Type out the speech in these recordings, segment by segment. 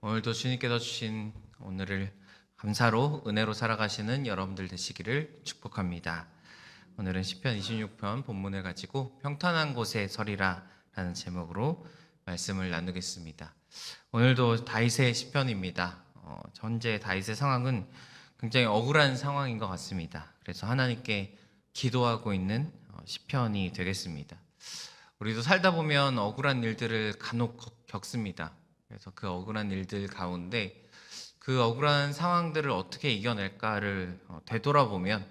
오늘도 주님께서 주신 오늘을 감사로 은혜로 살아가시는 여러분들 되시기를 축복합니다. 오늘은 시편 26편 본문을 가지고 평탄한 곳에 서리라 라는 제목으로 말씀을 나누겠습니다. 오늘도 다윗의 시편입니다. 현재 다윗의 상황은 굉장히 억울한 상황인 것 같습니다. 그래서 하나님께 기도하고 있는 시편이 되겠습니다. 우리도 살다 보면 억울한 일들을 간혹 겪습니다. 그래서 그 억울한 일들 가운데 그 억울한 상황들을 어떻게 이겨낼까를 되돌아보면,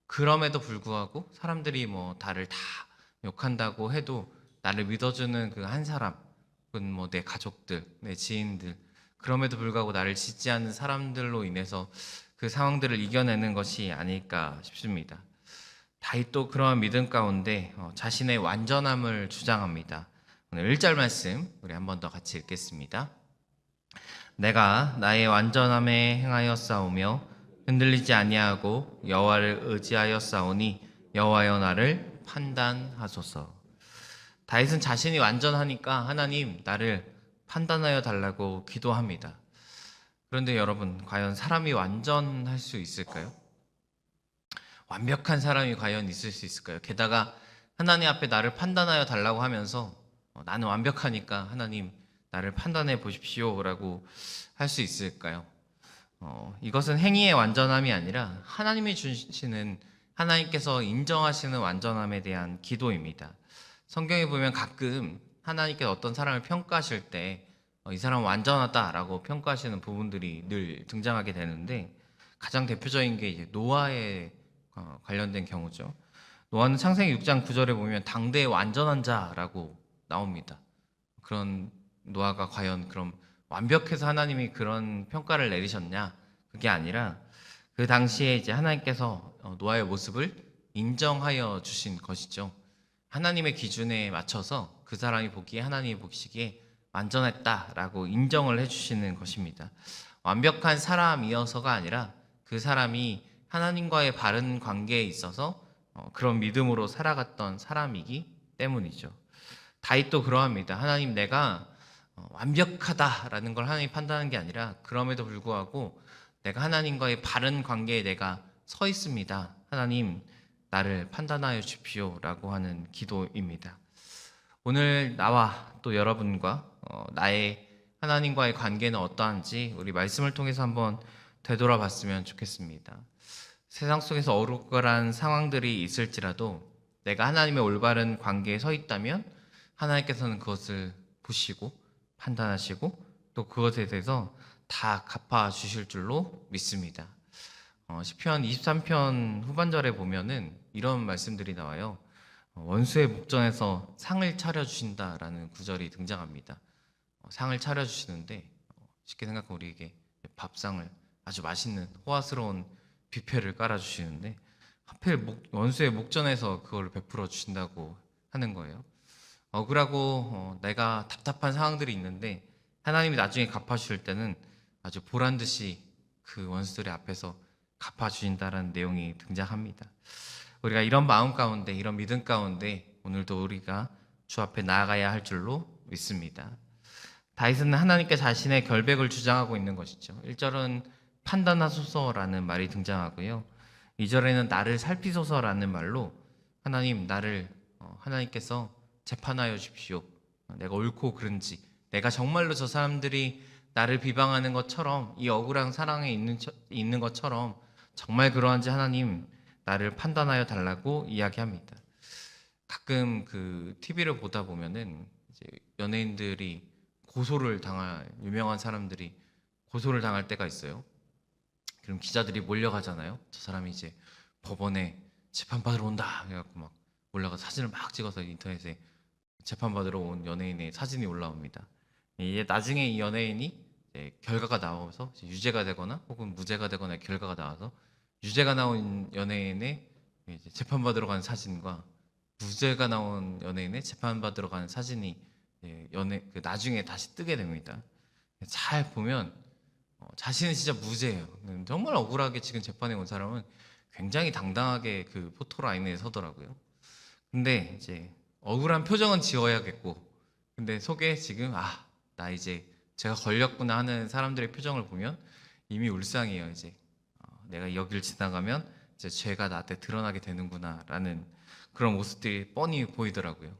그럼에도 불구하고 사람들이 나를 다 욕한다고 해도 나를 믿어주는 그 한 사람, 혹은 내 가족들, 내 지인들, 그럼에도 불구하고 나를 지지하는 사람들로 인해서 그 상황들을 이겨내는 것이 아닐까 싶습니다. 다윗도 그러한 믿음 가운데 자신의 완전함을 주장합니다. 오늘 1절 말씀 우리 한 번 더 같이 읽겠습니다. 내가 나의 완전함에 행하여 싸우며 흔들리지 아니하고 여호와를 의지하여 싸우니 여호와여 나를 판단하소서. 다윗은 자신이 완전하니까 하나님 나를 판단하여 달라고 기도합니다. 그런데 여러분, 과연 사람이 완전할 수 있을까요? 완벽한 사람이 과연 있을 수 있을까요? 게다가 하나님 앞에 나를 판단하여 달라고 하면서 나는 완벽하니까 하나님 나를 판단해 보십시오 라고 할 수 있을까요? 이것은 행위의 완전함이 아니라 하나님이 주시는, 하나님께서 인정하시는 완전함에 대한 기도입니다. 성경에 보면 가끔 하나님께서 어떤 사람을 평가하실 때 이 사람은 완전하다라고 평가하시는 부분들이 늘 등장하게 되는데, 가장 대표적인 게 이제 노아에 관련된 경우죠. 노아는 창세기 6장 9절에 보면 당대의 완전한 자라고 나옵니다. 그런 노아가 과연 그럼 완벽해서 하나님이 그런 평가를 내리셨냐? 그게 아니라 그 당시에 이제 하나님께서 노아의 모습을 인정하여 주신 것이죠. 하나님의 기준에 맞춰서 그 사람이 보기에, 하나님이 보시기에 완전했다라고 인정을 해주시는 것입니다. 완벽한 사람이어서가 아니라 그 사람이 하나님과의 바른 관계에 있어서 그런 믿음으로 살아갔던 사람이기 때문이죠. 다윗도 그러합니다. 하나님, 내가 완벽하다라는 걸 하나님이 판단하는 게 아니라 그럼에도 불구하고 내가 하나님과의 바른 관계에 내가 서 있습니다. 하나님, 나를 판단하여 주십시오 라고 하는 기도입니다. 오늘 나와 또 여러분과 나의 하나님과의 관계는 어떠한지 우리 말씀을 통해서 한번 되돌아봤으면 좋겠습니다. 세상 속에서 억울한 상황들이 있을지라도 내가 하나님의 올바른 관계에 서 있다면 하나님께서는 그것을 보시고 판단하시고 또 그것에 대해서 다 갚아 주실 줄로 믿습니다. 시편 23편 후반절에 보면은 이런 말씀들이 나와요. 원수의 목전에서 상을 차려주신다라는 구절이 등장합니다. 상을 차려주시는데 쉽게 생각하면 우리에게 밥상을, 아주 맛있는 호화스러운 뷔페를 깔아주시는데 하필 원수의 목전에서 그걸 베풀어 주신다고 하는 거예요. 억울하고 내가 답답한 상황들이 있는데 하나님이 나중에 갚아주실 때는 아주 보란듯이 그 원수들의 앞에서 갚아주신다라는 내용이 등장합니다. 우리가 이런 마음 가운데, 이런 믿음 가운데 오늘도 우리가 주 앞에 나아가야 할 줄로 믿습니다. 다윗은 하나님께 자신의 결백을 주장하고 있는 것이죠. 1절은 판단하소서라는 말이 등장하고요. 2절에는 나를 살피소서라는 말로 하나님, 나를 하나님께서 재판하여 주십시오. 내가 옳고 그른지, 내가 정말로 저 사람들이 나를 비방하는 것처럼, 이 억울한 상황에 있는 것처럼 정말 그러한지 하나님, 나를 판단하여 달라고 이야기합니다. 가끔 그 TV를 보다 보면은 이제 연예인들이 유명한 사람들이 고소를 당할 때가 있어요. 그럼 기자들이 몰려가잖아요. 저 사람이 이제 법원에 재판받으러 온다 해갖고 막 올라가 사진을 막 찍어서 인터넷에 재판받으러 온 연예인의 사진이 올라옵니다. 이제 나중에 이 연예인이 이제 결과가 나와서 유죄가 되거나 혹은 무죄가 되거나 결과가 나와서 유죄가 나온 연예인의 이제 재판받으러 가는 사진과 무죄가 나온 연예인의 재판받으러 가는 사진이 나중에 다시 뜨게 됩니다. 잘 보면 자신은 진짜 무죄예요. 정말 억울하게 지금 재판에 온 사람은 굉장히 당당하게 그 포토라인에 서더라고요. 근데 이제 억울한 표정은 지어야겠고, 근데 속에 지금 나 이제 제가 걸렸구나 하는 사람들의 표정을 보면 이미 울상이에요. 이제 내가 여길 지나가면 이제 죄가 나한테 드러나게 되는구나라는 그런 모습들이 뻔히 보이더라고요.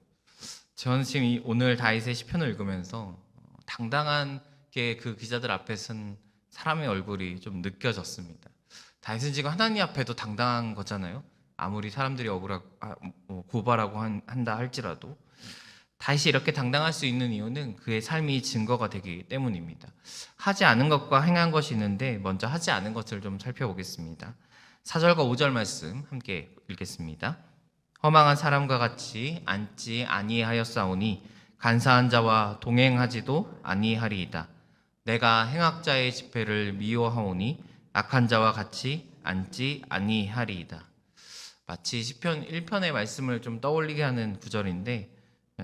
저는 지금 오늘 다윗의 시편을 읽으면서 당당한 게 그 기자들 앞에 선 사람의 얼굴이 좀 느껴졌습니다. 다윗은 지금 하나님 앞에도 당당한 거잖아요. 아무리 사람들이 고발하고 한다 할지라도 다윗이 이렇게 당당할 수 있는 이유는 그의 삶이 증거가 되기 때문입니다. 하지 않은 것과 행한 것이 있는데 먼저 하지 않은 것을 좀 살펴보겠습니다. 4절과 5절 말씀 함께 읽겠습니다. 허망한 사람과 같이 앉지 아니하였사오니 간사한 자와 동행하지도 아니하리이다. 내가 행악자의 집회를 미워하오니 악한 자와 같이 앉지 아니하리이다. 마치 시편 1편의 말씀을 좀 떠올리게 하는 구절인데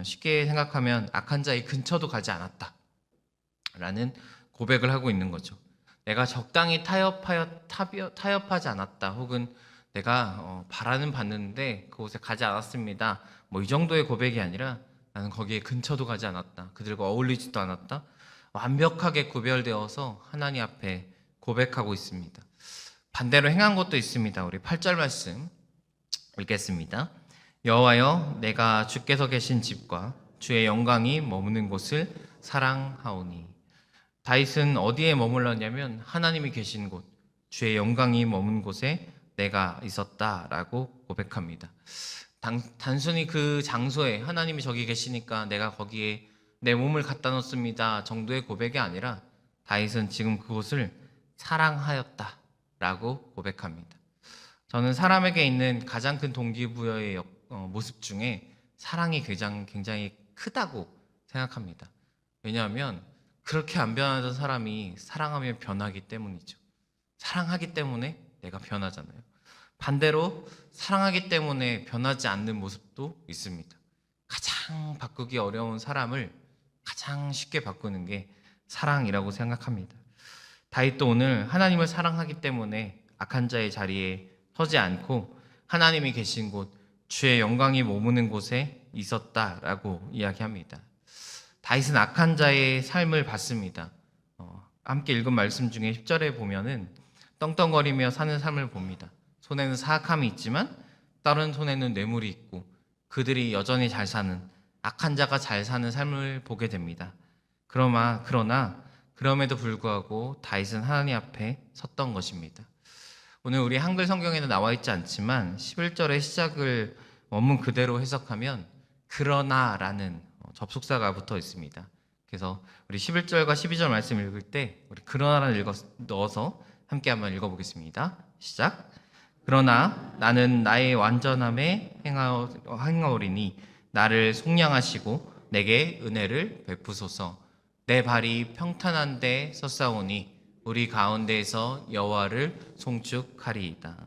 쉽게 생각하면 악한 자의 근처도 가지 않았다 라는 고백을 하고 있는 거죠. 내가 적당히 타협하지 않았다, 혹은 내가 바라는 봤는데 그곳에 가지 않았습니다, 이 정도의 고백이 아니라 나는 거기에 근처도 가지 않았다, 그들과 어울리지도 않았다, 완벽하게 구별되어서 하나님 앞에 고백하고 있습니다. 반대로 행한 것도 있습니다. 우리 8절 말씀 읽겠습니다. 여호와여, 내가 주께서 계신 집과 주의 영광이 머무는 곳을 사랑하오니. 다윗은 어디에 머물렀냐면 하나님이 계신 곳, 주의 영광이 머문 곳에 내가 있었다라고 고백합니다. 단순히 그 장소에 하나님이 저기 계시니까 내가 거기에 내 몸을 갖다 놓습니다 정도의 고백이 아니라 다윗은 지금 그곳을 사랑하였다라고 고백합니다. 저는 사람에게 있는 가장 큰 동기부여의 모습 중에 사랑이 굉장히 크다고 생각합니다. 왜냐하면 그렇게 안 변하던 사람이 사랑하면 변하기 때문이죠. 사랑하기 때문에 내가 변하잖아요. 반대로 사랑하기 때문에 변하지 않는 모습도 있습니다. 가장 바꾸기 어려운 사람을 가장 쉽게 바꾸는 게 사랑이라고 생각합니다. 다윗도 오늘 하나님을 사랑하기 때문에 악한 자의 자리에 서지 않고 하나님이 계신 곳, 주의 영광이 머무는 곳에 있었다라고 이야기합니다. 다윗은 악한 자의 삶을 봤습니다. 함께 읽은 말씀 중에 10절에 보면은 떵떵거리며 사는 삶을 봅니다. 손에는 사악함이 있지만 다른 손에는 뇌물이 있고 그들이 여전히 잘 사는, 악한 자가 잘 사는 삶을 보게 됩니다. 그러나 그럼에도 불구하고 다윗은 하나님 앞에 섰던 것입니다. 오늘 우리 한글 성경에는 나와 있지 않지만 11절의 시작을 원문 그대로 해석하면 그러나라는 접속사가 붙어 있습니다. 그래서 우리 11절과 12절 말씀 읽을 때 우리 그러나를 넣어서 함께 한번 읽어보겠습니다. 시작. 그러나 나는 나의 완전함에 행하오리니 나를 속량하시고 내게 은혜를 베푸소서. 내 발이 평탄한 데 섰사오니 우리 가운데에서 여호와를 송축하리이다.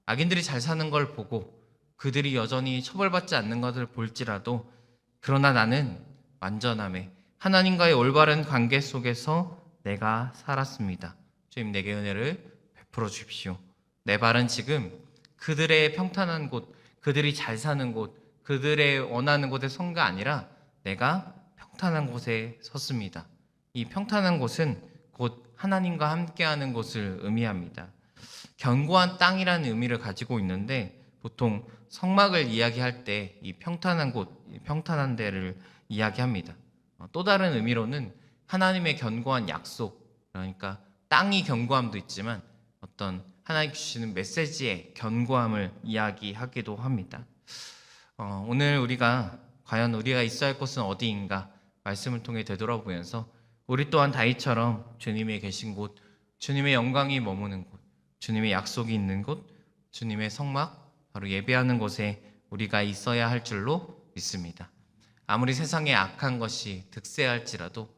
악인들이 잘 사는 걸 보고 그들이 여전히 처벌받지 않는 것을 볼지라도 그러나 나는 완전함에 하나님과의 올바른 관계 속에서 내가 살았습니다. 주님, 내게 은혜를 베풀어 주십시오. 내 발은 지금 그들의 평탄한 곳, 그들이 잘 사는 곳, 그들의 원하는 곳에 선 게 아니라 내가 평탄한 곳에 섰습니다. 이 평탄한 곳은 곧 하나님과 함께하는 곳을 의미합니다. 견고한 땅이라는 의미를 가지고 있는데 보통 성막을 이야기할 때 이 평탄한 곳, 평탄한 데를 이야기합니다. 또 다른 의미로는 하나님의 견고한 약속, 그러니까 땅이 견고함도 있지만 어떤 하나님 주시는 메시지의 견고함을 이야기하기도 합니다. 오늘 과연 우리가 있어야 할 곳은 어디인가 말씀을 통해 되돌아보면서 우리 또한 다윗처럼 주님이 계신 곳, 주님의 영광이 머무는 곳, 주님의 약속이 있는 곳, 주님의 성막, 바로 예배하는 곳에 우리가 있어야 할 줄로 믿습니다. 아무리 세상에 악한 것이 득세할지라도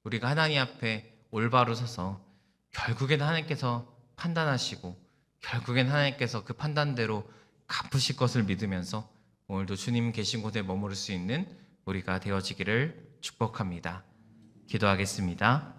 우리가 하나님 앞에 올바로 서서 결국엔 하나님께서 판단하시고 결국엔 하나님께서 그 판단대로 갚으실 것을 믿으면서 오늘도 주님 계신 곳에 머무를 수 있는 우리가 되어지기를 축복합니다. 기도하겠습니다.